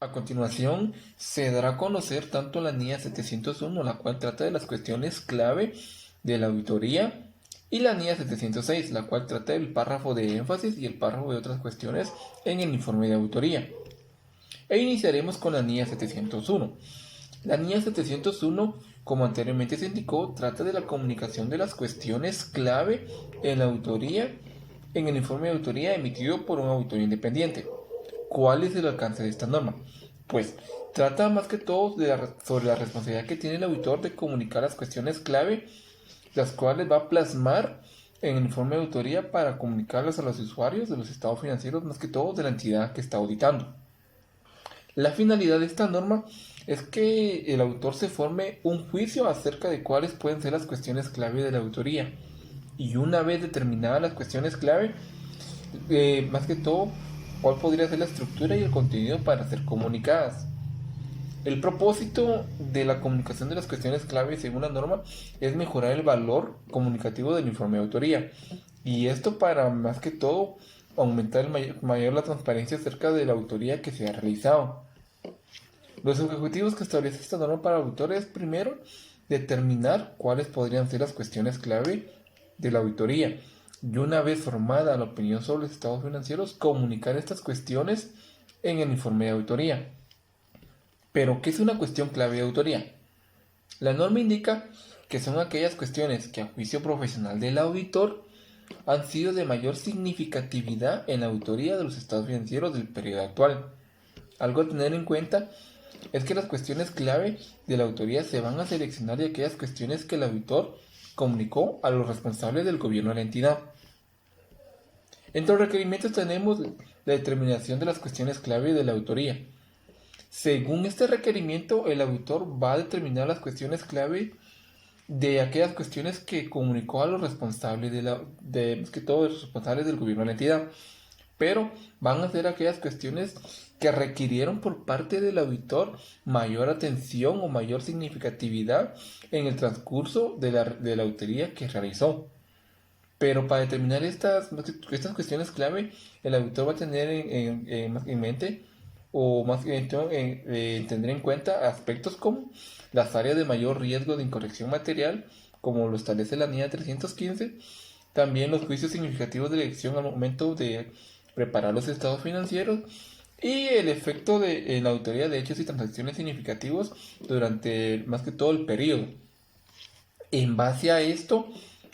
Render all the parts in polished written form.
A continuación, se dará a conocer tanto la NIA 701, la cual trata de las cuestiones clave de la auditoría, y la NIA 706, la cual trata del párrafo de énfasis y el párrafo de otras cuestiones en el informe de auditoría. E iniciaremos con la NIA 701. La NIA 701, como anteriormente se indicó, trata de la comunicación de las cuestiones clave en la auditoría, en el informe de auditoría emitido por un auditor independiente. ¿Cuál es el alcance de esta norma? Pues trata más que todo sobre la responsabilidad que tiene el auditor de comunicar las cuestiones clave, las cuales va a plasmar en el informe de auditoría para comunicarlas a los usuarios de los estados financieros, más que todo de la entidad que está auditando. La finalidad de esta norma es que el auditor se forme un juicio acerca de cuáles pueden ser las cuestiones clave de la auditoría. Y una vez determinadas las cuestiones clave, más que todo, cuál podría ser la estructura y el contenido para ser comunicadas. El propósito de la comunicación de las cuestiones clave, según la norma, es mejorar el valor comunicativo del informe de autoría. Y esto para, más que todo, aumentar mayor la transparencia acerca de la autoría que se ha realizado. Los objetivos que establece esta norma para auditores es, primero, determinar cuáles podrían ser las cuestiones clave de la auditoría. Y una vez formada la opinión sobre los estados financieros, comunicar estas cuestiones en el informe de auditoría. Pero, ¿qué es una cuestión clave de auditoría? La norma indica que son aquellas cuestiones que a juicio profesional del auditor han sido de mayor significatividad en la auditoría de los estados financieros del periodo actual. Algo a tener en cuenta es que las cuestiones clave de la auditoría se van a seleccionar de aquellas cuestiones que el auditor comunicó a los responsables del gobierno de la entidad. Entre los requerimientos tenemos la determinación de las cuestiones clave de la auditoría. Según este requerimiento, el auditor va a determinar las cuestiones clave de aquellas cuestiones que comunicó a los responsables más que todo los responsables del gobierno de la entidad, pero van a ser aquellas cuestiones que requirieron por parte del auditor mayor atención o mayor significatividad en el transcurso de la auditoría que realizó. Pero para determinar estas cuestiones clave, el auditor va a tener en mente o más que todo, tener en cuenta aspectos como las áreas de mayor riesgo de incorrección material, como lo establece la NIA 315, también los juicios significativos de elección al momento de preparar los estados financieros y el efecto en la auditoría de hechos y transacciones significativos durante más que todo el periodo. En base a esto,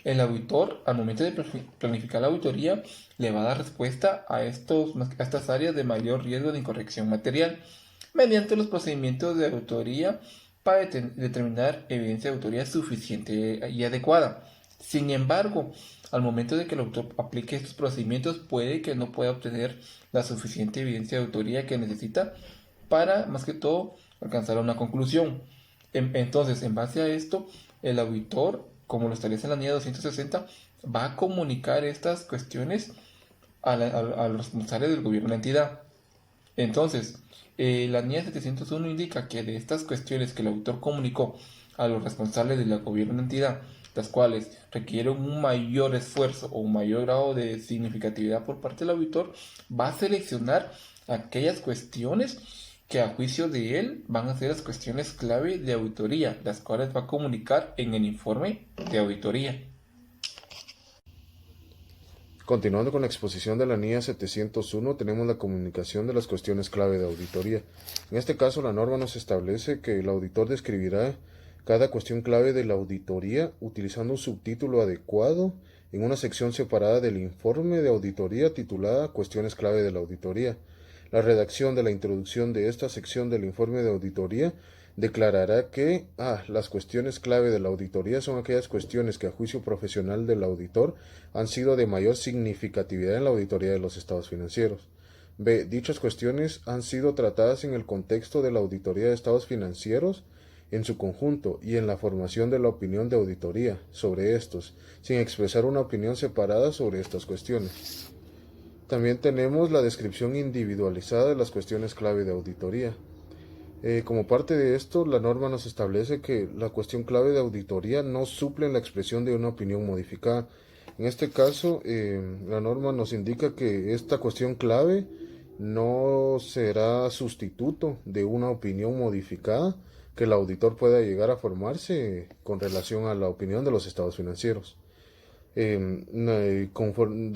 el auditor, al momento de planificar la auditoría, le va a dar respuesta a estas áreas de mayor riesgo de incorrección material mediante los procedimientos de auditoría para determinar evidencia de auditoría suficiente y adecuada. Sin embargo, al momento de que el auditor aplique estos procedimientos, puede que no pueda obtener la suficiente evidencia de auditoría que necesita para, más que todo, alcanzar una conclusión. Entonces, en base a esto, el auditor, como lo establece en la NIA 260, va a comunicar estas cuestiones a los responsables del gobierno de la entidad. Entonces, la NIA 701 indica que de estas cuestiones que el auditor comunicó a los responsables del gobierno de la entidad, las cuales requieren un mayor esfuerzo o un mayor grado de significatividad por parte del auditor, va a seleccionar aquellas cuestiones que a juicio de él van a ser las cuestiones clave de auditoría, las cuales va a comunicar en el informe de auditoría. Continuando con la exposición de la NIA 701, tenemos la comunicación de las cuestiones clave de auditoría. En este caso, la norma nos establece que el auditor describirá cada cuestión clave de la auditoría utilizando un subtítulo adecuado en una sección separada del informe de auditoría titulada Cuestiones clave de la auditoría. La redacción de la introducción de esta sección del informe de auditoría declarará que las cuestiones clave de la auditoría son aquellas cuestiones que a juicio profesional del auditor han sido de mayor significatividad en la auditoría de los estados financieros. B. Dichas cuestiones han sido tratadas en el contexto de la auditoría de estados financieros en su conjunto y en la formación de la opinión de auditoría sobre estos, sin expresar una opinión separada sobre estas cuestiones. También tenemos la descripción individualizada de las cuestiones clave de auditoría. Como parte de esto, la norma nos establece que la cuestión clave de auditoría no suple la expresión de una opinión modificada. En este caso, la norma nos indica que esta cuestión clave no será sustituto de una opinión modificada que el auditor pueda llegar a formarse con relación a la opinión de los estados financieros. De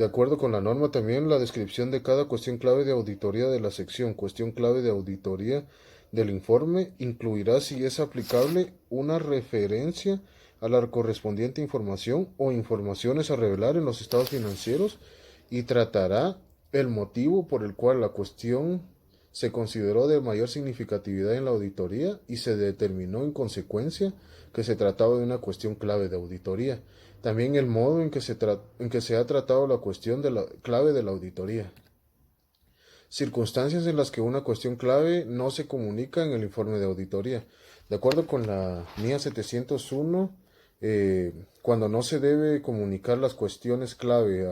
acuerdo con la norma también, la descripción de cada cuestión clave de auditoría de la sección cuestión clave de auditoría del informe incluirá, si es aplicable, una referencia a la correspondiente información o informaciones a revelar en los estados financieros y tratará el motivo por el cual la cuestión se consideró de mayor significatividad en la auditoría y se determinó en consecuencia que se trataba de una cuestión clave de auditoría. También el modo en que se ha tratado la cuestión de la clave de la auditoría. Circunstancias en las que una cuestión clave no se comunica en el informe de auditoría. De acuerdo con la NIA 701, cuando no se debe comunicar las cuestiones clave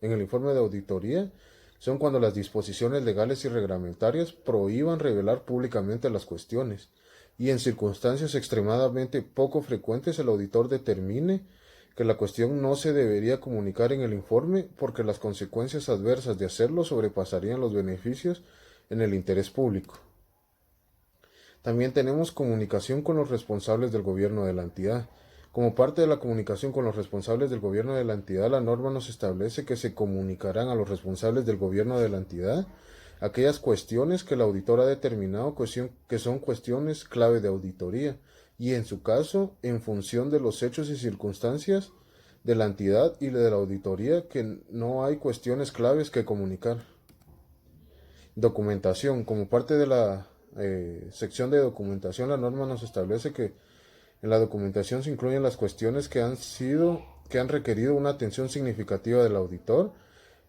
en el informe de auditoría, son cuando las disposiciones legales y reglamentarias prohíban revelar públicamente las cuestiones, y en circunstancias extremadamente poco frecuentes el auditor determine que la cuestión no se debería comunicar en el informe porque las consecuencias adversas de hacerlo sobrepasarían los beneficios en el interés público. También tenemos comunicación con los responsables del gobierno de la entidad. Como parte de la comunicación con los responsables del gobierno de la entidad, la norma nos establece que se comunicarán a los responsables del gobierno de la entidad aquellas cuestiones que el auditor ha determinado que son cuestiones clave de auditoría, y en su caso, en función de los hechos y circunstancias de la entidad y de la auditoría, que no hay cuestiones claves que comunicar. Documentación. Como parte de la sección de documentación, la norma nos establece que en la documentación se incluyen las cuestiones que han requerido una atención significativa del auditor,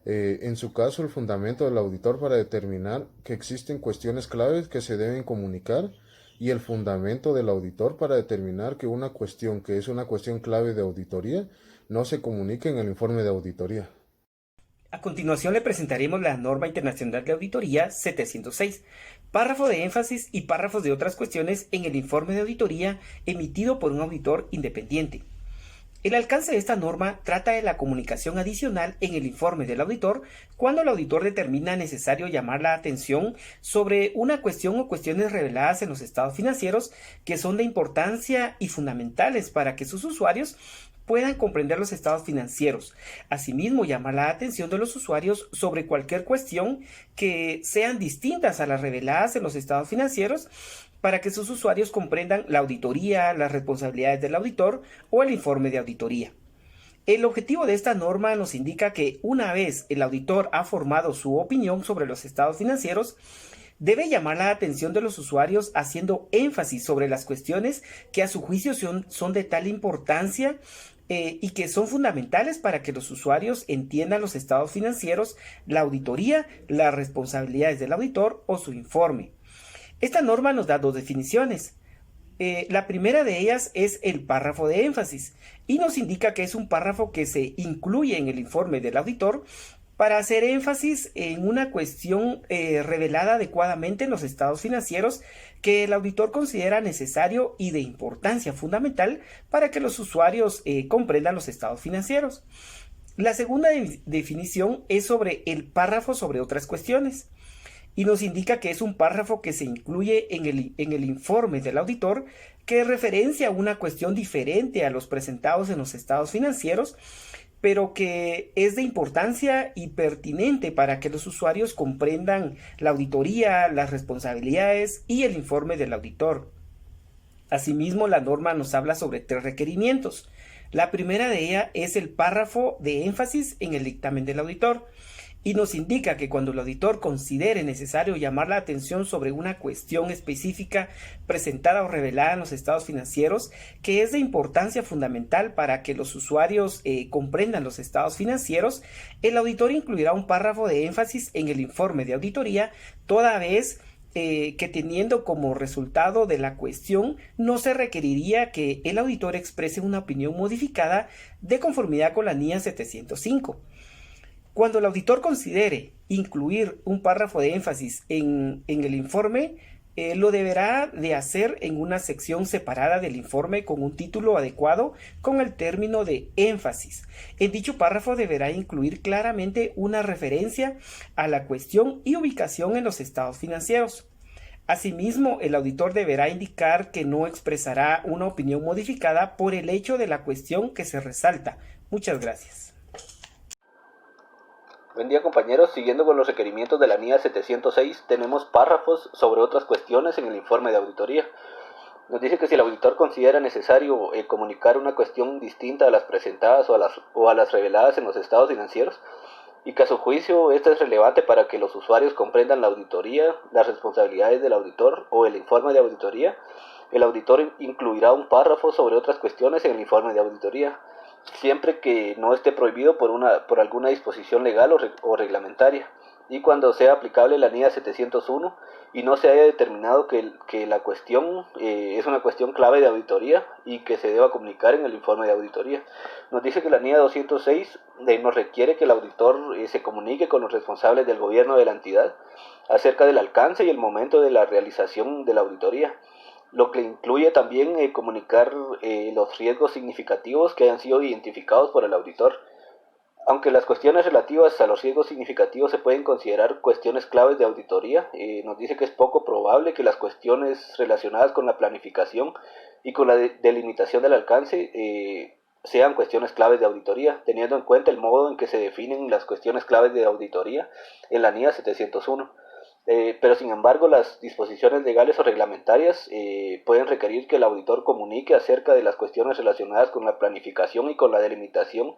en su caso el fundamento del auditor para determinar que existen cuestiones claves que se deben comunicar, y el fundamento del auditor para determinar que una cuestión que es una cuestión clave de auditoría no se comunique en el informe de auditoría. A continuación le presentaremos la Norma Internacional de Auditoría 706, párrafo de énfasis y párrafos de otras cuestiones en el informe de auditoría emitido por un auditor independiente. El alcance de esta norma trata de la comunicación adicional en el informe del auditor cuando el auditor determina necesario llamar la atención sobre una cuestión o cuestiones reveladas en los estados financieros que son de importancia y fundamentales para que sus usuarios puedan comprender los estados financieros. Asimismo, llamar la atención de los usuarios sobre cualquier cuestión que sean distintas a las reveladas en los estados financieros para que sus usuarios comprendan la auditoría, las responsabilidades del auditor o el informe de auditoría. El objetivo de esta norma nos indica que una vez el auditor ha formado su opinión sobre los estados financieros, debe llamar la atención de los usuarios haciendo énfasis sobre las cuestiones que a su juicio son de tal importancia y que son fundamentales para que los usuarios entiendan los estados financieros, la auditoría, las responsabilidades del auditor o su informe. Esta norma nos da dos definiciones. La primera de ellas es el párrafo de énfasis y nos indica que es un párrafo que se incluye en el informe del auditor para hacer énfasis en una cuestión revelada adecuadamente en los estados financieros que el auditor considera necesario y de importancia fundamental para que los usuarios comprendan los estados financieros. La segunda definición es sobre el párrafo sobre otras cuestiones y nos indica que es un párrafo que se incluye en el informe del auditor que referencia a una cuestión diferente a los presentados en los estados financieros, pero que es de importancia y pertinente para que los usuarios comprendan la auditoría, las responsabilidades y el informe del auditor. Asimismo, la norma nos habla sobre 3 requerimientos. La primera de ellas es el párrafo de énfasis en el dictamen del auditor y nos indica que cuando el auditor considere necesario llamar la atención sobre una cuestión específica presentada o revelada en los estados financieros que es de importancia fundamental para que los usuarios comprendan los estados financieros, el auditor incluirá un párrafo de énfasis en el informe de auditoría, toda vez que teniendo como resultado de la cuestión no se requeriría que el auditor exprese una opinión modificada de conformidad con la NIA 705. Cuando el auditor considere incluir un párrafo de énfasis en el informe, lo deberá de hacer en una sección separada del informe con un título adecuado con el término de énfasis. En dicho párrafo deberá incluir claramente una referencia a la cuestión y ubicación en los estados financieros. Asimismo, el auditor deberá indicar que no expresará una opinión modificada por el hecho de la cuestión que se resalta. Muchas gracias. Buen día, compañeros. Siguiendo con los requerimientos de la NIA 706, tenemos párrafos sobre otras cuestiones en el informe de auditoría. Nos dice que si el auditor considera necesario comunicar una cuestión distinta a las presentadas o a las reveladas en los estados financieros, y que a su juicio esta es relevante para que los usuarios comprendan la auditoría, las responsabilidades del auditor o el informe de auditoría, el auditor incluirá un párrafo sobre otras cuestiones en el informe de auditoría, siempre que no esté prohibido por alguna disposición legal o reglamentaria, y cuando sea aplicable la NIA 701 y no se haya determinado que la cuestión es una cuestión clave de auditoría y que se deba comunicar en el informe de auditoría. Nos dice que la NIA 206 nos requiere que el auditor se comunique con los responsables del gobierno de la entidad acerca del alcance y el momento de la realización de la auditoría, lo que incluye también comunicar los riesgos significativos que hayan sido identificados por el auditor. Aunque las cuestiones relativas a los riesgos significativos se pueden considerar cuestiones claves de auditoría, nos dice que es poco probable que las cuestiones relacionadas con la planificación y con la delimitación del alcance sean cuestiones claves de auditoría, teniendo en cuenta el modo en que se definen las cuestiones claves de auditoría en la NIA 701. Pero sin embargo las disposiciones legales o reglamentarias pueden requerir que el auditor comunique acerca de las cuestiones relacionadas con la planificación y con la delimitación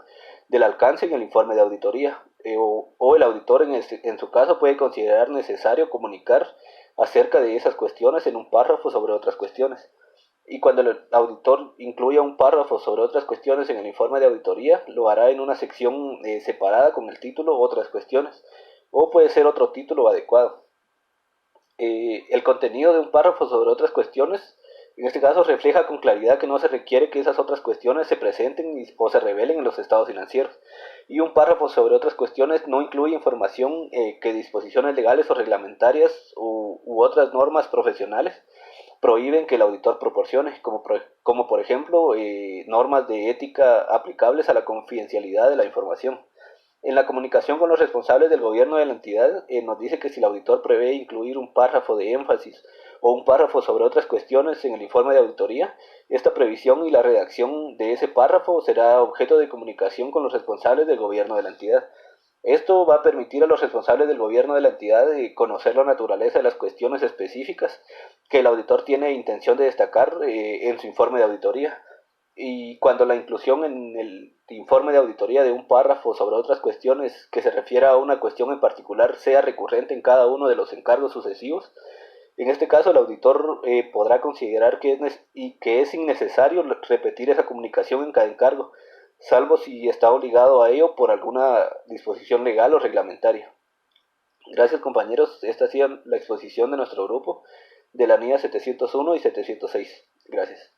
del alcance en el informe de auditoría, o el auditor en su caso puede considerar necesario comunicar acerca de esas cuestiones en un párrafo sobre otras cuestiones. Y cuando el auditor incluya un párrafo sobre otras cuestiones en el informe de auditoría, lo hará en una sección separada con el título Otras cuestiones, o puede ser otro título adecuado. El contenido de un párrafo sobre otras cuestiones, en este caso, refleja con claridad que no se requiere que esas otras cuestiones se presenten o se revelen en los estados financieros. Y un párrafo sobre otras cuestiones no incluye información que disposiciones legales o reglamentarias u otras normas profesionales prohíben que el auditor proporcione, como por ejemplo normas de ética aplicables a la confidencialidad de la información. En la comunicación con los responsables del gobierno de la entidad, nos dice que si el auditor prevé incluir un párrafo de énfasis o un párrafo sobre otras cuestiones en el informe de auditoría, esta previsión y la redacción de ese párrafo será objeto de comunicación con los responsables del gobierno de la entidad. Esto va a permitir a los responsables del gobierno de la entidad conocer la naturaleza de las cuestiones específicas que el auditor tiene intención de destacar en su informe de auditoría. Y cuando la inclusión en el informe de auditoría de un párrafo sobre otras cuestiones que se refiera a una cuestión en particular sea recurrente en cada uno de los encargos sucesivos, en este caso el auditor podrá considerar que es innecesario repetir esa comunicación en cada encargo, salvo si está obligado a ello por alguna disposición legal o reglamentaria. Gracias, compañeros, esta ha sido la exposición de nuestro grupo de la NIA 701 y 706. Gracias.